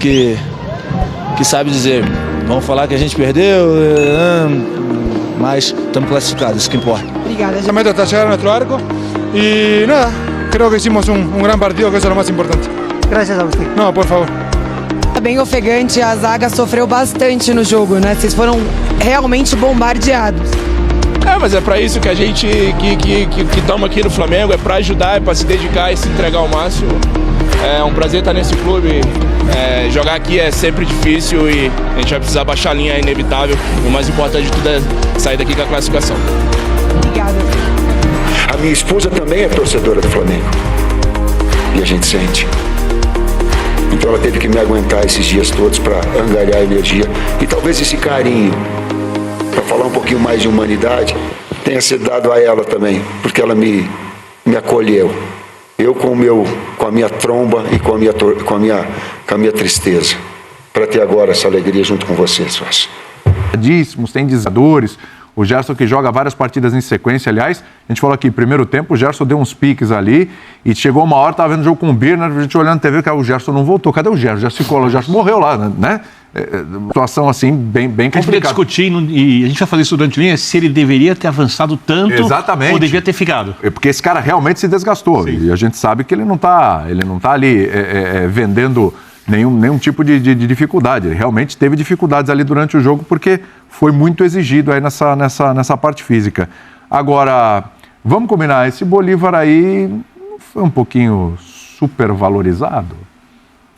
que sabe dizer, vamos falar que a gente perdeu, mas estamos classificados, isso que importa. Obrigada. La meta hasta llegar a nuestro arco y nada, creo que hicimos un gran partido, que eso es lo más importante. Gracias a você. No, por favor. Bem ofegante, a zaga sofreu bastante no jogo, né? Vocês foram realmente bombardeados. Mas é para isso que a gente que estamos aqui no Flamengo, é para ajudar, é para se dedicar e se entregar ao máximo. É um prazer estar nesse clube. Jogar aqui é sempre difícil e a gente vai precisar baixar a linha, é inevitável. O mais importante de tudo é sair daqui com a classificação. Obrigada. A minha esposa também é torcedora do Flamengo. E a gente sente. Então ela teve que me aguentar esses dias todos para angariar energia. E talvez esse carinho, para falar um pouquinho mais de humanidade, tenha sido dado a ela também, porque ela me acolheu. Eu com a minha tromba e com a minha tristeza, para ter agora essa alegria junto com vocês, Sócio. Tem desafiadores. O Gerson que joga várias partidas em sequência, aliás, a gente falou aqui, primeiro tempo, o Gerson deu uns piques ali e chegou uma hora, estava vendo o jogo com o Birner, a gente olhando na TV, que o Gerson não voltou. Cadê o Gerson? O Gerson ficou lá, o Gerson morreu lá, né? Situação assim, bem complicada. A gente podia discutir, e a gente vai fazer isso durante a linha, se ele deveria ter avançado tanto. Exatamente. Ou devia ter ficado. Porque esse cara realmente se desgastou. Sim. E a gente sabe que ele não tá ali vendendo nenhum tipo de dificuldade. Ele realmente teve dificuldades ali durante o jogo porque foi muito exigido aí nessa parte física. Agora, vamos combinar, esse Bolívar aí foi um pouquinho supervalorizado?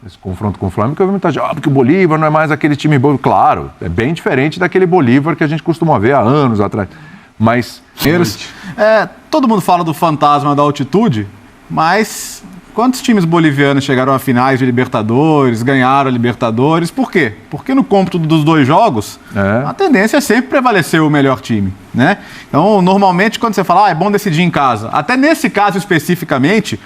Esse confronto com o Flamengo, que eu vi muita gente, porque o Bolívar não é mais aquele time bom. Claro, é bem diferente daquele Bolívar que a gente costuma ver há anos atrás. Mas... todo mundo fala do fantasma da altitude, mas quantos times bolivianos chegaram a finais de Libertadores, ganharam a Libertadores? Por quê? Porque no cômputo dos dois jogos, a tendência é sempre prevalecer o melhor time, né? Então, normalmente, quando você fala, é bom decidir em casa, até nesse caso especificamente,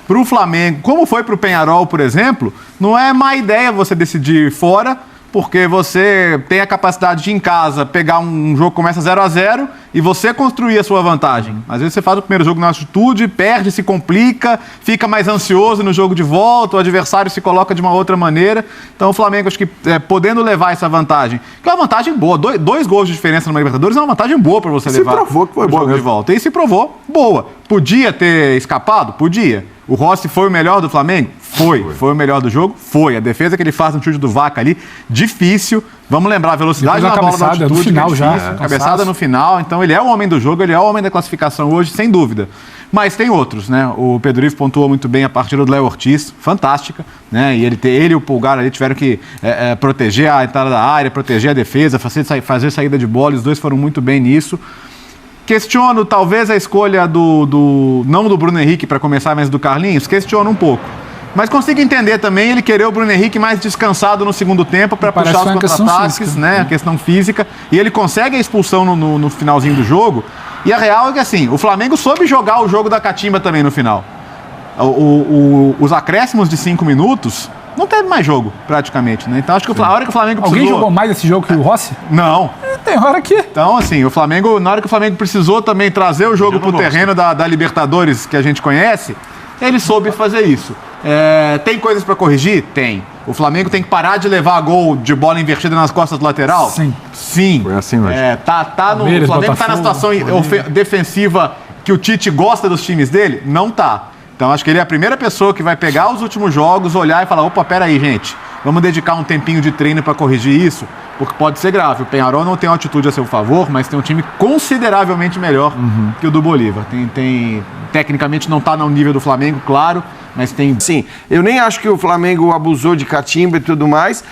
para o Flamengo, como foi para o Peñarol, por exemplo, não é má ideia você decidir fora, porque você tem a capacidade de, em casa, pegar um jogo que começa 0-0 e você construir a sua vantagem. Às vezes você faz o primeiro jogo na altitude, perde, se complica, fica mais ansioso no jogo de volta, o adversário se coloca de uma outra maneira. Então o Flamengo, acho que podendo levar essa vantagem, que é uma vantagem boa, dois gols de diferença numa Libertadores é uma vantagem boa para você levar. Se provou que foi boa de volta. E se provou, boa. Podia ter escapado? Podia. O Rossi foi o melhor do Flamengo? Foi o melhor do jogo? Foi. A defesa que ele faz no chute do Vaca ali, difícil. Vamos lembrar, a velocidade na bola da altitude, no final já. Cabeçada no final. Então ele é o homem do jogo, ele é o homem da classificação hoje, sem dúvida. Mas tem outros, né? O Pedro Ivo pontuou muito bem a partida do Léo Ortiz, fantástica, né? E ele e o Pulgar ali tiveram que proteger a entrada da área, proteger a defesa, fazer saída de bola, os dois foram muito bem nisso. Questiono talvez a escolha não do Bruno Henrique para começar, mas do Carlinhos, questiono um pouco. Mas consigo entender também ele querer o Bruno Henrique mais descansado no segundo tempo para puxar os contra-ataques, né? A questão física. E ele consegue a expulsão no finalzinho do jogo. E a real é que assim, o Flamengo soube jogar o jogo da catimba também no final. Os acréscimos de 5 minutos... Não teve mais jogo, praticamente, né? Então, acho que a hora que o Flamengo precisou... Alguém jogou mais esse jogo que o Rossi? Não. Tem hora que... Então, assim, o Flamengo, na hora que o Flamengo precisou também trazer o jogo pro terreno da Libertadores, que a gente conhece, ele soube fazer isso. Tem coisas para corrigir? Tem. O Flamengo tem que parar de levar gol de bola invertida nas costas do lateral? Sim. Foi assim hoje. O Flamengo tá na situação defensiva que o Tite gosta dos times dele? Não tá. Então, acho que ele é a primeira pessoa que vai pegar os últimos jogos, olhar e falar, opa, peraí, gente, vamos dedicar um tempinho de treino para corrigir isso, porque pode ser grave. O Peñarol não tem altitude a seu favor, mas tem um time consideravelmente melhor que o do Bolívar. Tecnicamente não está no nível do Flamengo, claro, mas tem... Sim, eu nem acho que o Flamengo abusou de catimba e tudo mais.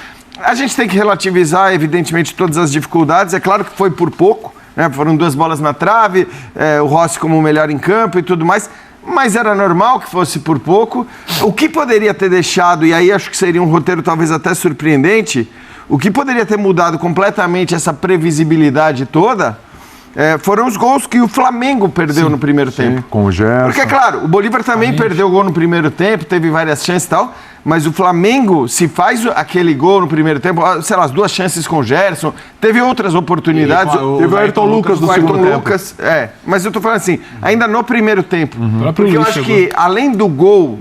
A gente tem que relativizar, evidentemente, todas as dificuldades. É claro que foi por pouco, né? Foram 2 bolas na trave, o Rossi como o melhor em campo e tudo mais. Mas era normal que fosse por pouco. O que poderia ter deixado, e aí acho que seria um roteiro talvez até surpreendente, o que poderia ter mudado completamente essa previsibilidade toda, foram os gols que o Flamengo perdeu no primeiro tempo. Com o Gerson. Porque, claro, o Bolívar também perdeu gol no primeiro tempo, teve várias chances e tal, mas o Flamengo, se faz aquele gol no primeiro tempo, sei lá, as 2 chances com o Gerson, teve outras oportunidades. Teve o Ayrton Lucas do segundo tempo. Mas eu tô falando assim, ainda no primeiro tempo. Porque eu acho que, além do gol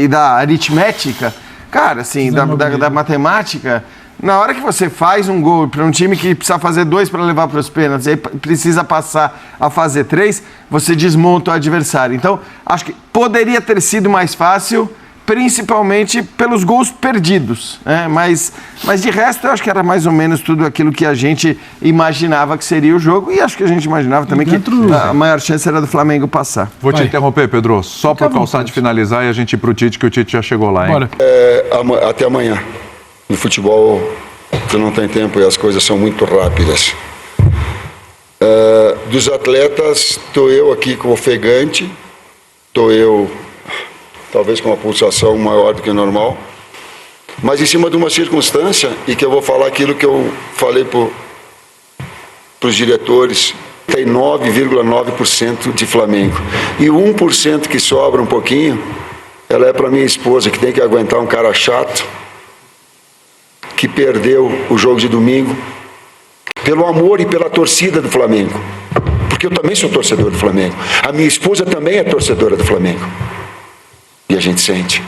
e da aritmética, Cara, assim, da matemática, na hora que você faz um gol para um time que precisa fazer 2 para levar para os pênaltis, aí precisa passar a fazer 3, você desmonta o adversário. Então, acho que poderia ter sido mais fácil, principalmente pelos gols perdidos, né? Mas de resto, eu acho que era mais ou menos tudo aquilo que a gente imaginava que seria o jogo, e acho que a gente imaginava também que a maior chance era do Flamengo passar. Vou te interromper, Pedro, só para calçar de finalizar e a gente ir pro Tite, que o Tite já chegou lá, hein? Bora. Até amanhã. No futebol, tu não tem tempo e as coisas são muito rápidas. Dos atletas, estou eu aqui com ofegante, estou eu talvez com uma pulsação maior do que o normal, mas em cima de uma circunstância, e que eu vou falar aquilo que eu falei para os diretores, tem 9,9% de Flamengo. E o 1% que sobra um pouquinho, ela é para minha esposa, que tem que aguentar um cara chato, que perdeu o jogo de domingo, pelo amor e pela torcida do Flamengo. Porque eu também sou torcedor do Flamengo. A minha esposa também é torcedora do Flamengo. E a gente sente.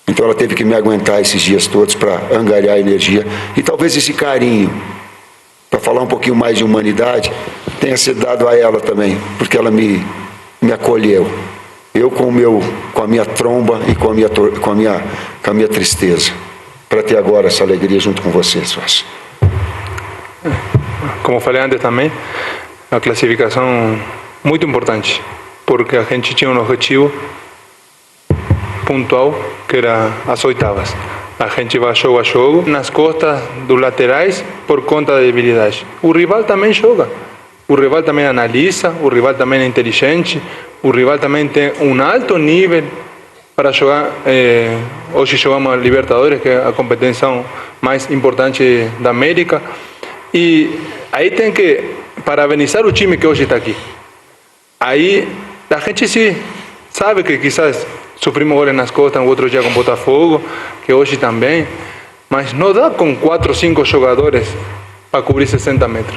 Então ela teve que me aguentar esses dias todos para angariar energia. E talvez esse carinho, para falar um pouquinho mais de humanidade, tenha sido dado a ela também, porque ela me acolheu. Eu com a minha tromba e com a minha tristeza, para ter agora essa alegria junto com vocês. Como falei antes também, a classificação muito importante, porque a gente tinha um objetivo pontual, que era as oitavas. A gente vai jogo a jogo, nas costas dos laterais, por conta da debilidade. O rival também joga, o rival também analisa, o rival também é inteligente, o rival também tem um alto nível para jogar. Hoje jogamos a Libertadores, que é a competição mais importante da América, e aí tem que parabenizar o time que hoje está aqui. Aí a gente se sabe que quizás sofrimos goles nas costas no outro dia com Botafogo, que hoje também, mas não dá com 4 ou 5 jogadores para cobrir 60 metros.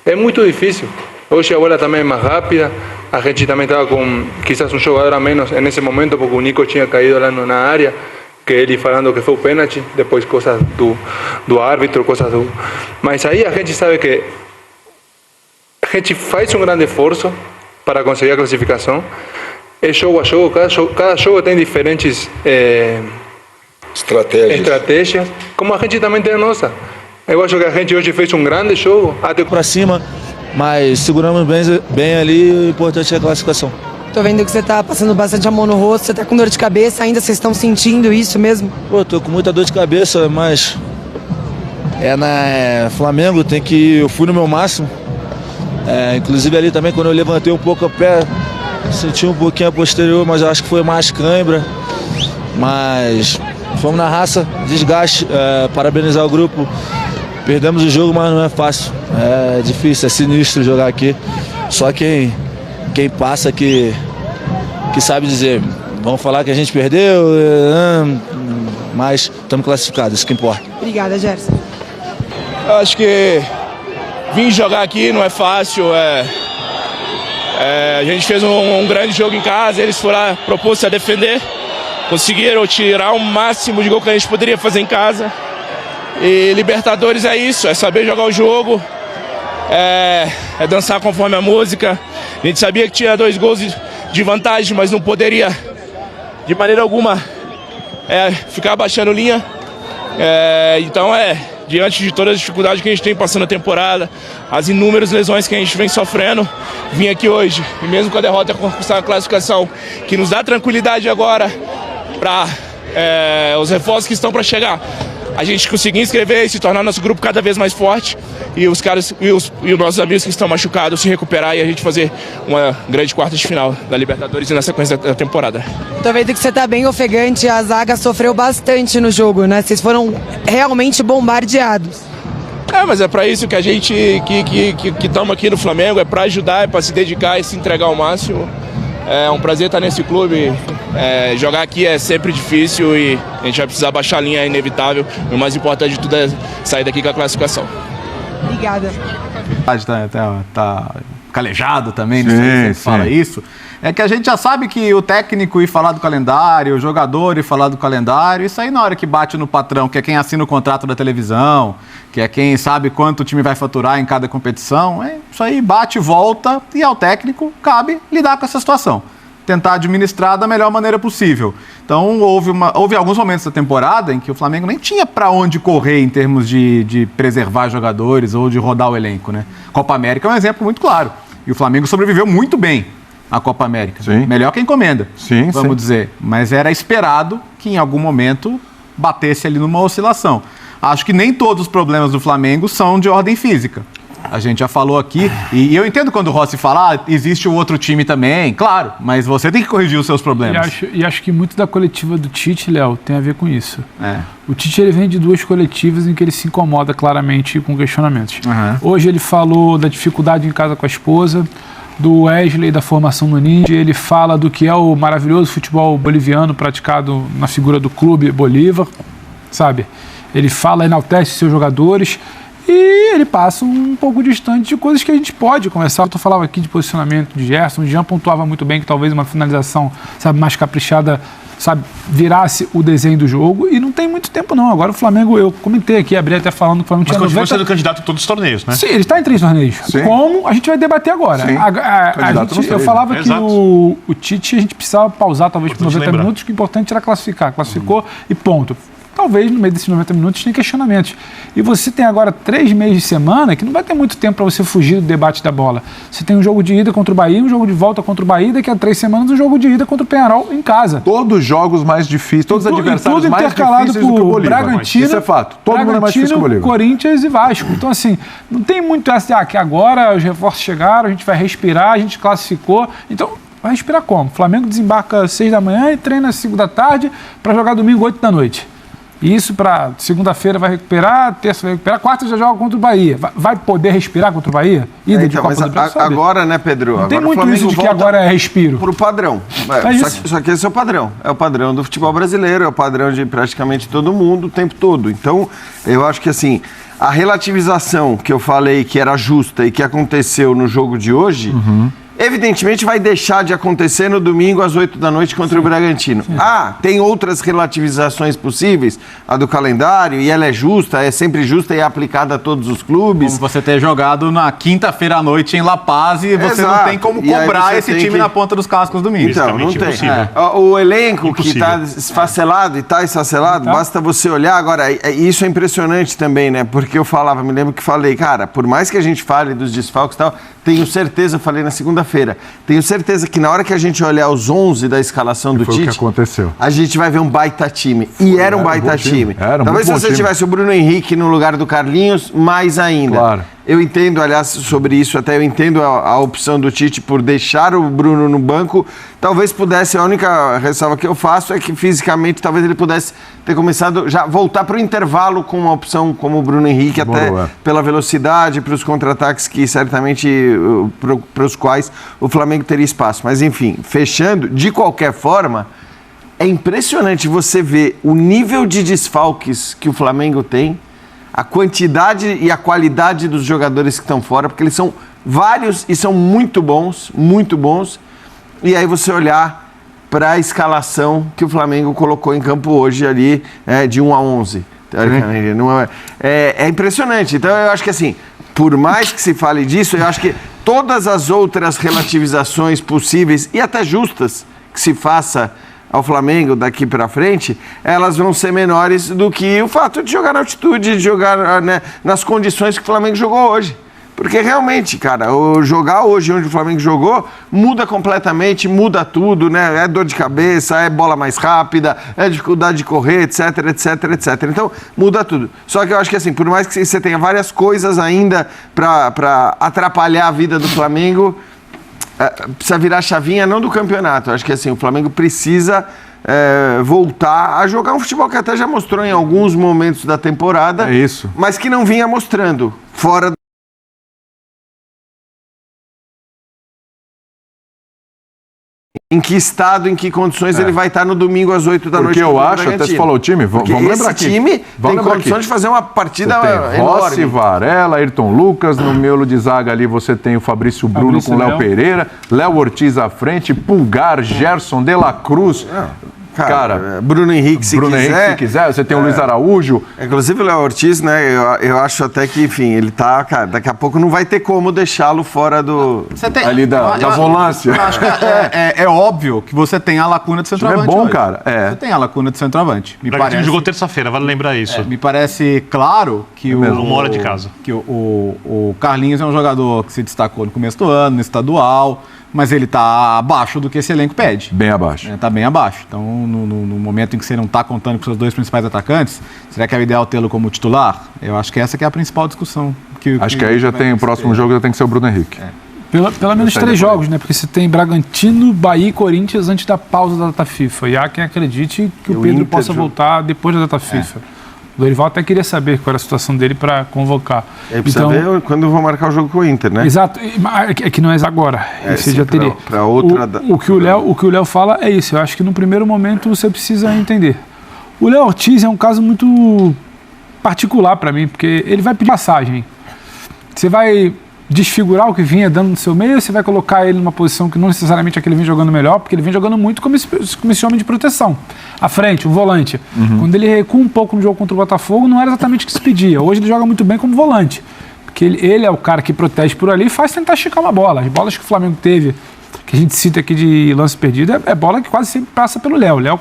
É muito difícil. Hoje a bola também é mais rápida, a gente também estava com quizás um jogador a menos nesse momento, porque o Nico tinha caído lá na área, que ele falando que foi o pênalti, depois coisas do árbitro, coisas do... Mas aí a gente sabe que a gente faz um grande esforço para conseguir a classificação. É jogo a jogo, cada jogo tem diferentes estratégias, como a gente também tem a nossa. Eu acho que a gente hoje fez um grande jogo, até Para cima, mas seguramos bem ali, o importante é a classificação. Tô vendo que você tá passando bastante a mão no rosto, você tá com dor de cabeça, ainda vocês estão sentindo isso mesmo? Pô, tô com muita dor de cabeça, mas Flamengo, eu fui no meu máximo. Inclusive ali também, quando eu levantei um pouco o pé, senti um pouquinho a posterior, mas eu acho que foi mais cãibra. Mas fomos na raça, desgaste, parabenizar o grupo. Perdemos o jogo, mas não é fácil. É difícil, é sinistro jogar aqui. Só quem passa que sabe dizer. Vamos falar que a gente perdeu, mas estamos classificados, isso que importa. Obrigada, Gerson. Eu acho que vir jogar aqui não é fácil. A gente fez um grande jogo em casa, eles foram lá, propôs-se a defender, conseguiram tirar o máximo de gol que a gente poderia fazer em casa. E Libertadores é isso, é saber jogar o jogo, é dançar conforme a música. A gente sabia que tinha 2 gols de vantagem, mas não poderia de maneira alguma ficar abaixando linha. Então diante de todas as dificuldades que a gente tem passando a temporada, as inúmeras lesões que a gente vem sofrendo, vim aqui hoje, e mesmo com a derrota, conquistar a classificação, que nos dá tranquilidade agora para os reforços que estão para chegar. A gente conseguir inscrever e se tornar nosso grupo cada vez mais forte, e os caras e os nossos amigos que estão machucados se recuperar e a gente fazer uma grande quarta de final da Libertadores e na sequência da temporada. Tô vendo que você tá bem ofegante, a zaga sofreu bastante no jogo, né? Vocês foram realmente bombardeados. Mas é para isso que a gente que estamos aqui no Flamengo, é para ajudar, é para se dedicar e se entregar ao máximo. É um prazer estar nesse clube. Jogar aqui é sempre difícil e a gente vai precisar baixar a linha, é inevitável. O mais importante de tudo é sair daqui com a classificação. Obrigada. Tá calejado também, não sei se fala isso, é que a gente já sabe que o técnico ir falar do calendário, o jogador ir falar do calendário, isso aí na hora que bate no patrão, que é quem assina o contrato da televisão, que é quem sabe quanto o time vai faturar em cada competição, isso aí bate e volta e ao técnico cabe lidar com essa situação. Tentar administrar da melhor maneira possível. Então, houve alguns momentos da temporada em que o Flamengo nem tinha para onde correr em termos de preservar jogadores ou de rodar o elenco, né? Copa América é um exemplo muito claro. E o Flamengo sobreviveu muito bem à Copa América. Sim. Melhor que encomenda, vamos sim. dizer. Mas era esperado que em algum momento batesse ali numa oscilação. Acho que nem todos os problemas do Flamengo são de ordem física. A gente já falou aqui, e eu entendo quando o Rossi fala, existe o outro time também, claro, mas você tem que corrigir os seus problemas. E acho que muito da coletiva do Tite, Léo, tem a ver com isso. O Tite, ele vem de duas coletivas em que ele se incomoda claramente com questionamentos. Hoje ele falou da dificuldade em casa com a esposa, do Wesley, da formação no Ninja, ele fala do que é o maravilhoso futebol boliviano praticado na figura do clube Bolívar, sabe? Ele fala, enaltece seus jogadores, e ele passa um pouco distante de coisas que a gente pode conversar. Eu falava aqui de posicionamento de Gerson, o Jean pontuava muito bem que talvez uma finalização, sabe, mais caprichada, sabe, virasse o desenho do jogo, e não tem muito tempo não. Agora o Flamengo, eu comentei aqui, abri até falando que o Flamengo tinha... Mas continua sendo candidato em todos os torneios, né? Sim, ele está em 3 torneios. Sim. Como a gente vai debater agora. Eu falava que o Tite, a gente precisava pausar talvez por 90 minutos, que o importante era classificar. Classificou e ponto. Talvez no meio desses 90 minutos tenha questionamentos. E você tem agora 3 meses de semana que não vai ter muito tempo para você fugir do debate da bola. Você tem um jogo de ida contra o Bahia, um jogo de volta contra o Bahia, daqui a 3 semanas um jogo de ida contra o Peñarol em casa. Todos os jogos mais difíceis, todos os adversários mais difíceis do que o Bolívar. Bragantino, isso é fato. Todo mundo é mais difícil que o Bolívar. Corinthians e Vasco. Então, assim, não tem muito essa, que agora os reforços chegaram, a gente vai respirar, a gente classificou. Então, vai respirar como? O Flamengo desembarca às 6 da manhã e treina às 5 da tarde para jogar domingo 8 da noite. Isso para segunda-feira vai recuperar, terça vai recuperar, quarta já joga contra o Bahia. Vai poder respirar contra o Bahia? Ida de Copa do Brasil, agora, né, Pedro? Não agora tem muito isso de que agora é respiro. Pro padrão. Só que esse é o padrão. É o padrão do futebol brasileiro, é o padrão de praticamente todo mundo o tempo todo. Então, eu acho que assim, a relativização que eu falei que era justa e que aconteceu no jogo de hoje... evidentemente vai deixar de acontecer no domingo às 8 da noite contra o Bragantino. Tem outras relativizações possíveis, a do calendário, e ela é justa, é sempre justa e é aplicada a todos os clubes. Como você ter jogado na quinta-feira à noite em La Paz e você não tem como cobrar esse time na ponta dos cascos domingo. Então, não tem. O elenco que está esfacelado e está esfacelado, basta você olhar. Agora, isso é impressionante também, né? Porque eu falava, me lembro que falei, cara, por mais que a gente fale dos desfalques e tal, tenho certeza, falei na segunda-feira, tenho certeza que na hora que a gente olhar os 11 da escalação do Tite, o que aconteceu. A gente vai ver um baita time. E era um baita time. Talvez se você tivesse o Bruno Henrique no lugar do Carlinhos, mais ainda. Claro. Eu entendo, aliás, sobre isso, até eu entendo a opção do Tite por deixar o Bruno no banco. Talvez pudesse, a única ressalva que eu faço é que fisicamente talvez ele pudesse ter começado já voltar para o intervalo com uma opção como o Bruno Henrique, até pela velocidade, para os contra-ataques que certamente para os quais o Flamengo teria espaço. Mas enfim, fechando, de qualquer forma, é impressionante você ver o nível de desfalques que o Flamengo tem, a quantidade e a qualidade dos jogadores que estão fora, porque eles são vários e são muito bons, e aí você olhar para a escalação que o Flamengo colocou em campo hoje ali, de 1 a 11. É impressionante. Então eu acho que assim, por mais que se fale disso, eu acho que todas as outras relativizações possíveis e até justas que se faça ao Flamengo daqui para frente, elas vão ser menores do que o fato de jogar na altitude, de jogar, né, nas condições que o Flamengo jogou hoje. Porque realmente, cara, jogar hoje onde o Flamengo jogou muda completamente, muda tudo, né? É dor de cabeça, é bola mais rápida, é dificuldade de correr, etc. Então, muda tudo. Só que eu acho que assim, por mais que você tenha várias coisas ainda para atrapalhar a vida do Flamengo, precisa virar a chavinha não do campeonato. Eu acho que assim, o Flamengo precisa voltar a jogar um futebol que até já mostrou em alguns momentos da temporada, mas que não vinha mostrando fora em que estado, em que condições ele vai estar no domingo às 8 da noite. Porque eu acho, até você falou o time, vamos lembrar aqui. Esse time tem condições de fazer uma partida enorme. Rossi, Varela, Ayrton Lucas, no miolo de zaga ali você tem o Fabrício Bruno com Léo Pereira, Léo Ortiz à frente, Pulgar, Gerson, De La Cruz... Cara, Bruno Henrique, se quiser, você tem o Luiz Araújo. Inclusive o Léo Ortiz, né? Eu acho até que, enfim, ele tá, cara, daqui a pouco não vai ter como deixá-lo fora do. Ali da volância. Eu acho que é óbvio que você tem a lacuna de centroavante. É bom, hoje. Cara. Você tem a lacuna de centroavante. O Bragantino jogou terça-feira, vale lembrar isso. Me parece claro que uma hora de casa. Que o Carlinhos é um jogador que se destacou no começo do ano, no estadual. Mas ele está abaixo do que esse elenco pede. Bem abaixo. Está bem abaixo. Então, no momento em que você não está contando com seus dois principais atacantes, será que é o ideal tê-lo como titular? Eu acho que essa que é a principal discussão. Acho que aí já tem, o próximo jogo já tem que ser o Bruno Henrique. Pelo menos 3 jogos, né? Porque você tem Bragantino, Bahia e Corinthians antes da pausa da data FIFA. E há quem acredite que o Pedro possa voltar depois da data FIFA. O Dorival até queria saber qual era a situação dele para convocar. Ele precisa ver quando eu vou marcar o jogo com o Inter, né? Exato, é que não é agora. Você já teria. Para outra. O que o Léo fala é isso. Eu acho que no primeiro momento você precisa entender. O Léo Ortiz é um caso muito particular para mim, porque ele vai pedir passagem. Você vai desfigurar o que vinha dando no seu meio, ou você vai colocar ele numa posição que não necessariamente é que ele vem jogando melhor, porque ele vem jogando muito como esse homem de proteção. À frente, o volante. Quando ele recua um pouco no jogo contra o Botafogo, não era exatamente o que se pedia. Hoje ele joga muito bem como volante. Porque ele é o cara que protege por ali e faz tentar esticar uma bola. As bolas que o Flamengo teve, que a gente cita aqui de lance perdido, é bola que quase sempre passa pelo Léo. O Léo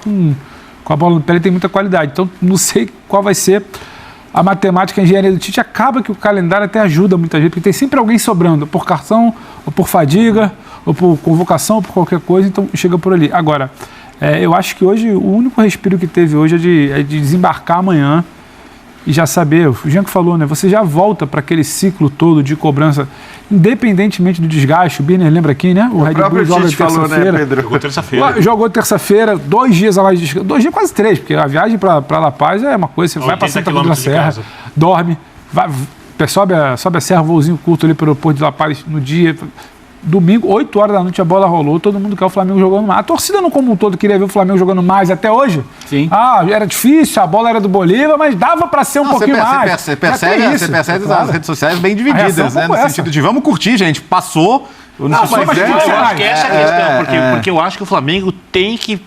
com a bola no pé ele tem muita qualidade. Então não sei qual vai ser a matemática, a engenharia do Tite. Acaba que o calendário até ajuda muita gente, porque tem sempre alguém sobrando, por cartão, ou por fadiga, ou por convocação, ou por qualquer coisa, então chega por ali. Agora, eu acho que hoje o único respiro que teve hoje é de desembarcar amanhã e já saber, o Jean que falou, né? Você já volta para aquele ciclo todo de cobrança, independentemente do desgaste. O Birner lembra aqui, né? O Red Bull joga terça-feira. Jogou terça-feira. Jogou terça-feira, 2 dias a mais de descanso. 2 dias, quase 3, porque a viagem para La Paz é uma coisa, você vai para Santa Cruz da Serra, dorme, sobe a serra, voozinho curto ali pelo Porto de La Paz no dia. Domingo, 8 horas da noite, a bola rolou, todo mundo quer o Flamengo jogando mais. A torcida não como um todo queria ver o Flamengo jogando mais até hoje. Sim. Era difícil, a bola era do Bolívar, mas dava para ser um pouquinho mais. Você percebe as redes sociais bem divididas, né? No sentido de vamos curtir, gente, passou. Eu acho que essa é a questão, porque eu acho que o Flamengo tem que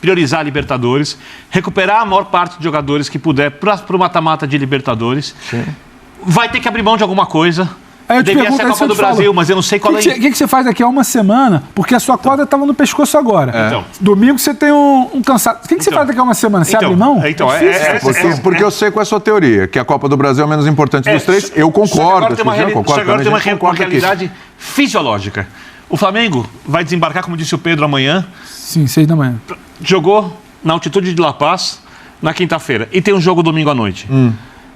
priorizar a Libertadores, recuperar a maior parte de jogadores que puder para o mata-mata de Libertadores. Sim. Vai ter que abrir mão de alguma coisa. Devia ser a Copa do Brasil, mas eu não sei qual é. O que você faz daqui a uma semana? Porque a sua corda estava no pescoço agora. Então. Domingo você tem um cansado. O que você faz daqui a uma semana? Você abre mão? Porque eu sei qual é a sua teoria, que a Copa do Brasil é o menos importante dos 3. Eu concordo. Agora tem uma realidade fisiológica. O Flamengo vai desembarcar, como disse o Pedro, amanhã. Sim, 6 da manhã. Jogou na altitude de La Paz na quinta-feira. E tem um jogo domingo à noite.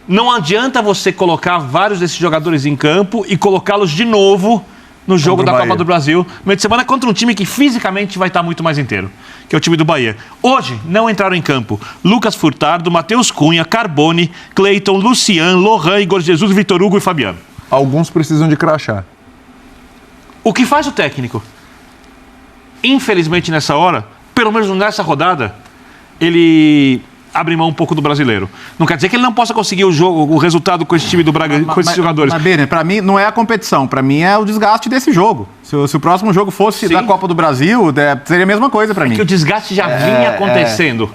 Não adianta você colocar vários desses jogadores em campo e colocá-los de novo no jogo da Copa do Brasil, no meio de semana, contra um time que fisicamente vai estar muito mais inteiro, que é o time do Bahia. Hoje não entraram em campo Lucas Furtado, Matheus Cunha, Carbone, Cleiton, Lucian, Lohan, Igor Jesus, Vitor Hugo e Fabiano. Alguns precisam de crachá. O que faz o técnico? Infelizmente nessa hora, pelo menos nessa rodada, ele abre mão um pouco do brasileiro. Não quer dizer que ele não possa conseguir o resultado com esse time do Bragantino, com esses jogadores. Mas, Birner, para mim não é a competição, para mim é o desgaste desse jogo. Se o próximo jogo fosse da Copa do Brasil, seria a mesma coisa para mim. Que o desgaste já vinha acontecendo.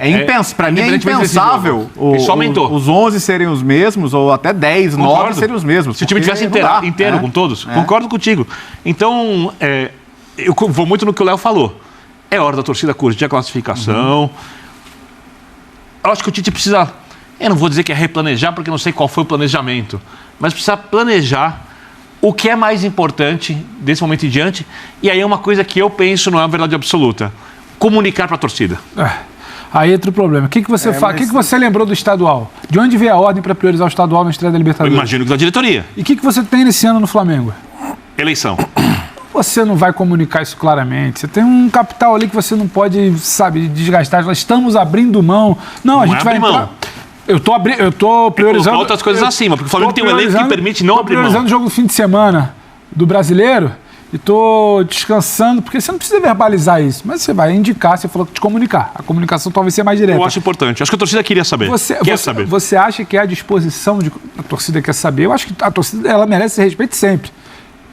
Para mim é impensável os 11 serem os mesmos, ou até 10, 9 serem os mesmos. Se o time tivesse inteiro com todos, concordo contigo. Então, eu vou muito no que o Léo falou. É hora da torcida curtir a classificação. Eu acho que o Tite precisa, eu não vou dizer que é replanejar, porque não sei qual foi o planejamento, mas precisa planejar o que é mais importante desse momento em diante, e aí é uma coisa que eu penso, não é uma verdade absoluta, comunicar para a torcida. Aí entra o problema. O que você fala? O que você lembrou do estadual? De onde veio a ordem para priorizar o estadual na estreia da Libertadores? Eu imagino que da diretoria. E o que você tem nesse ano no Flamengo? Eleição. Você não vai comunicar isso claramente. Você tem um capital ali que você não pode, desgastar. Nós estamos abrindo mão. Não, a gente vai entrar... Mão. Eu tô priorizando... outras coisas acima, porque o Flamengo tem um elenco que permite não abrir mão. Priorizando o jogo do fim de semana do Brasileiro e tô descansando, porque você não precisa verbalizar isso, mas você vai indicar, você falou que te comunicar. A comunicação talvez seja mais direta. Eu acho importante. Acho que a torcida queria saber. Saber. Você acha que é a disposição a torcida quer saber? Eu acho que a torcida ela merece respeito sempre.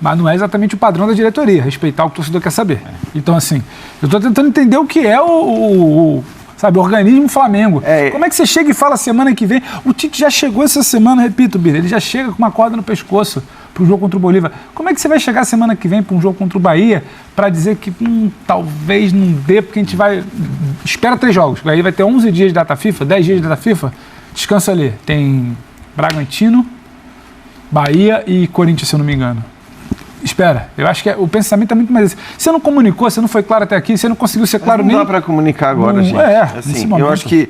Mas não é exatamente o padrão da diretoria, respeitar o que o torcedor quer saber. Então, assim, eu estou tentando entender o que é o organismo Flamengo. Como é que você chega e fala semana que vem? O Tite já chegou essa semana, repito, Bira, ele já chega com uma corda no pescoço para o jogo contra o Bolívar. Como é que você vai chegar semana que vem para um jogo contra o Bahia para dizer que talvez não dê, porque a gente vai... Espera 3 jogos, aí vai ter 11 dias de data FIFA, 10 dias de data FIFA, descansa ali. Tem Bragantino, Bahia e Corinthians, se eu não me engano. Espera, eu acho que o pensamento é muito mais esse. Você não comunicou, você não foi claro até aqui, você não conseguiu ser claro nem... Não dá para comunicar agora, gente. Assim, eu acho que...